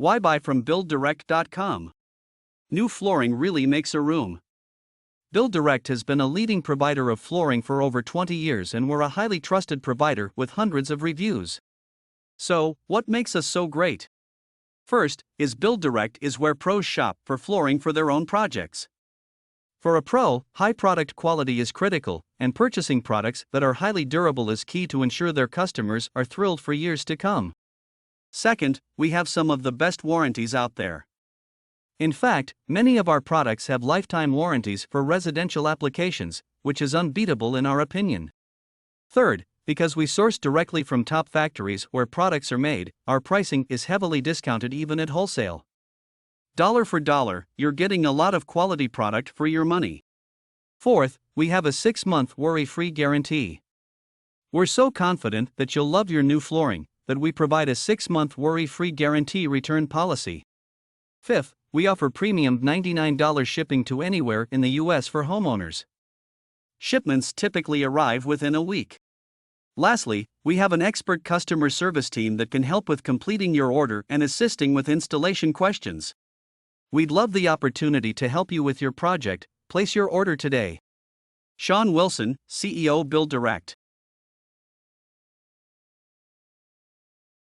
Why buy from BuildDirect.com? New flooring really makes a room. BuildDirect has been a leading provider of flooring for over 20 years, and we're a highly trusted provider with hundreds of reviews. So, what makes us so great? First, BuildDirect is where pros shop for flooring for their own projects. For a pro, high product quality is critical, and purchasing products that are highly durable is key to ensure their customers are thrilled for years to come. Second, we have some of the best warranties out there. In fact, many of our products have lifetime warranties for residential applications, which is unbeatable in our opinion. Third, because we source directly from top factories where products are made, our pricing is heavily discounted even at wholesale. Dollar for dollar, you're getting a lot of quality product for your money. Fourth, we have a 6-month worry-free guarantee. We're so confident that you'll love your new flooring that we provide a 6-month worry-free guarantee return policy. Fifth, we offer premium $99 shipping to anywhere in the US for homeowners. Shipments typically arrive within a week. Lastly, we have an expert customer service team that can help with completing your order and assisting with installation questions. We'd love the opportunity to help you with your project. Place your order today. Sean Wilson, CEO BuildDirect.